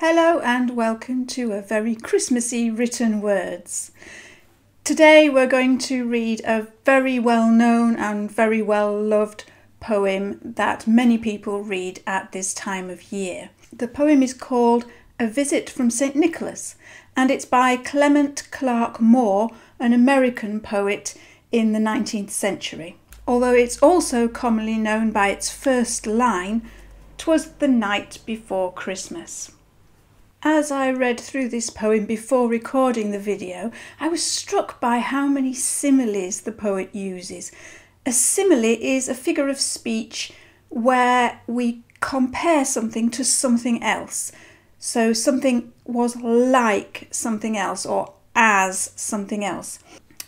Hello and welcome to a very Christmassy written words. Today we're going to read a very well known and very well loved poem that many people read at this time of year. The poem is called A Visit from St. Nicholas and it's by Clement Clarke Moore, an American poet in the 19th century. Although it's also commonly known by its first line, "'Twas the night before Christmas." As I read through this poem before recording the video, I was struck by how many similes the poet uses. A simile is a figure of speech where we compare something to something else. So something was like something else or as something else.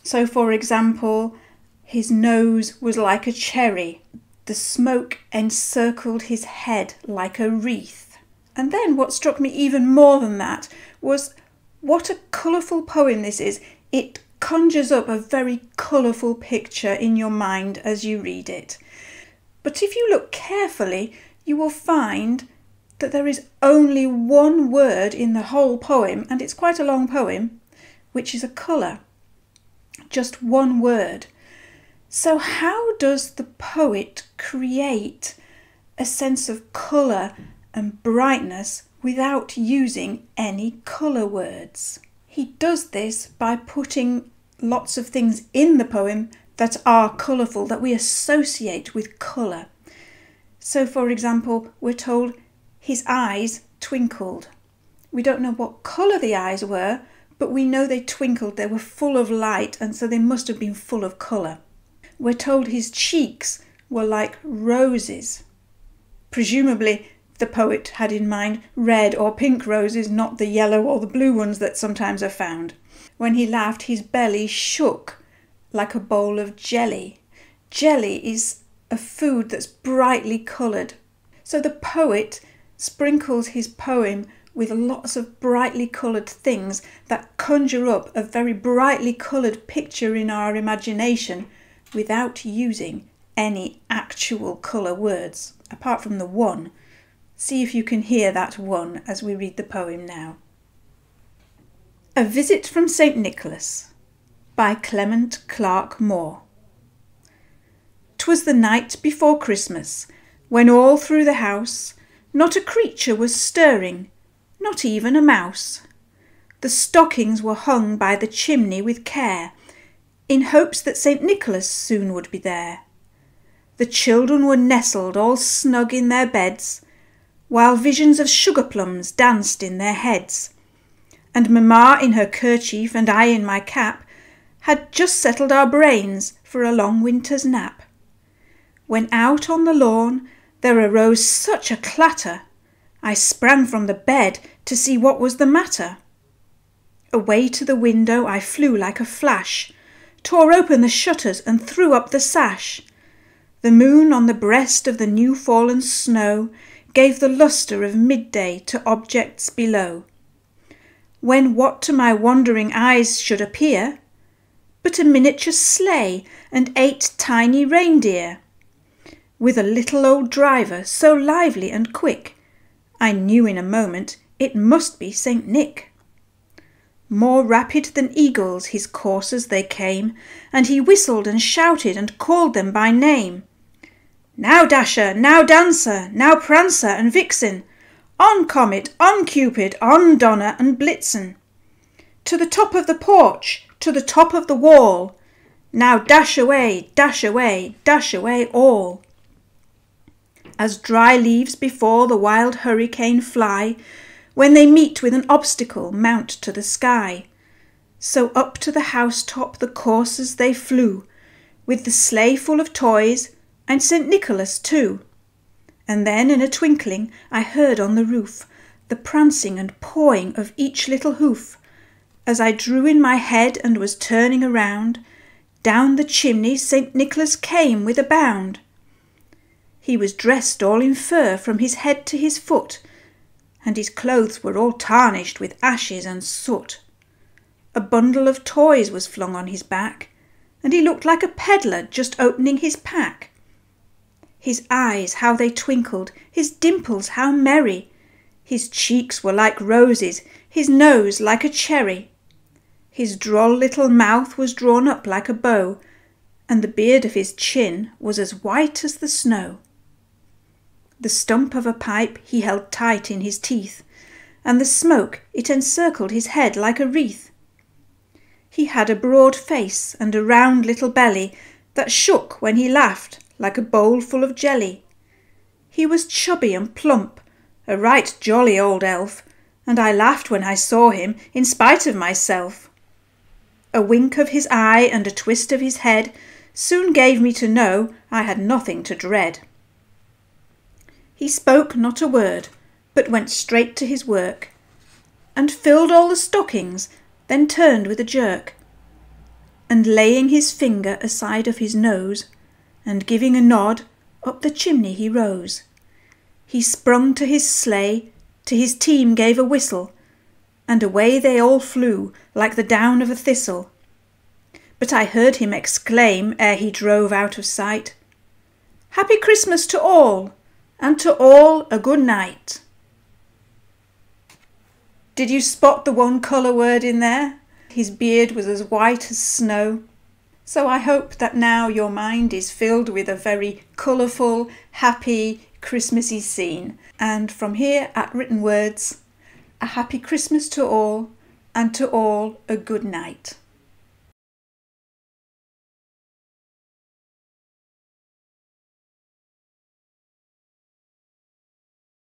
So for example, his nose was like a cherry. The smoke encircled his head like a wreath. And then what struck me even more than that was what a colourful poem this is. It conjures up a very colourful picture in your mind as you read it. But if you look carefully, you will find that there is only one word in the whole poem, and it's quite a long poem, which is a colour. Just one word. So how does the poet create a sense of colour and brightness without using any colour words? He does this by putting lots of things in the poem that are colourful, that we associate with colour. So for example, we're told his eyes twinkled. We don't know what colour the eyes were, but we know they twinkled, they were full of light, and so they must have been full of colour. We're told his cheeks were like roses. Presumably the poet had in mind red or pink roses, not the yellow or the blue ones that sometimes are found. When he laughed, his belly shook like a bowl of jelly. Jelly is a food that's brightly coloured. So the poet sprinkles his poem with lots of brightly coloured things that conjure up a very brightly coloured picture in our imagination without using any actual colour words, apart from the one. See if you can hear that one as we read the poem now. A Visit from St. Nicholas by Clement Clarke Moore. 'Twas the night before Christmas, when all through the house not a creature was stirring, not even a mouse. The stockings were hung by the chimney with care, in hopes that St. Nicholas soon would be there. The children were nestled all snug in their beds, while visions of sugar plums danced in their heads. And Mamma in her kerchief and I in my cap had just settled our brains for a long winter's nap. When out on the lawn there arose such a clatter, I sprang from the bed to see what was the matter. Away to the window I flew like a flash, tore open the shutters and threw up the sash. The moon on the breast of the new fallen snow gave the lustre of midday to objects below. When what to my wondering eyes should appear but a miniature sleigh and 8 tiny reindeer, with a little old driver so lively and quick, I knew in a moment it must be St. Nick. More rapid than eagles his coursers they came, and he whistled and shouted and called them by name. Now Dasher, now Dancer, now Prancer and Vixen, on Comet, on Cupid, on Donner and Blitzen. To the top of the porch, to the top of the wall, now dash away, dash away, dash away all. As dry leaves before the wild hurricane fly, when they meet with an obstacle mount to the sky, so up to the housetop the coursers they flew, with the sleigh full of toys, and St. Nicholas too. And then in a twinkling I heard on the roof the prancing and pawing of each little hoof. As I drew in my head and was turning around, down the chimney St. Nicholas came with a bound. He was dressed all in fur from his head to his foot, and his clothes were all tarnished with ashes and soot. A bundle of toys was flung on his back, and he looked like a peddler just opening his pack. His eyes, how they twinkled, his dimples, how merry! His cheeks were like roses, his nose like a cherry. His droll little mouth was drawn up like a bow, and the beard of his chin was as white as the snow. The stump of a pipe he held tight in his teeth, and the smoke it encircled his head like a wreath. He had a broad face and a round little belly that shook when he laughed like a bowl full of jelly. He was chubby and plump, a right jolly old elf, and I laughed when I saw him in spite of myself. A wink of his eye and a twist of his head soon gave me to know I had nothing to dread. He spoke not a word, but went straight to his work, and filled all the stockings, then turned with a jerk, and laying his finger aside of his nose, and giving a nod, up the chimney he rose. He sprung to his sleigh, to his team gave a whistle, and away they all flew like the down of a thistle. But I heard him exclaim ere he drove out of sight, "Happy Christmas to all, and to all a good night." Did you spot the one colour word in there? His beard was as white as snow. So I hope that now your mind is filled with a very colourful, happy, Christmassy scene. And from here at Written Words, a happy Christmas to all, and to all a good night.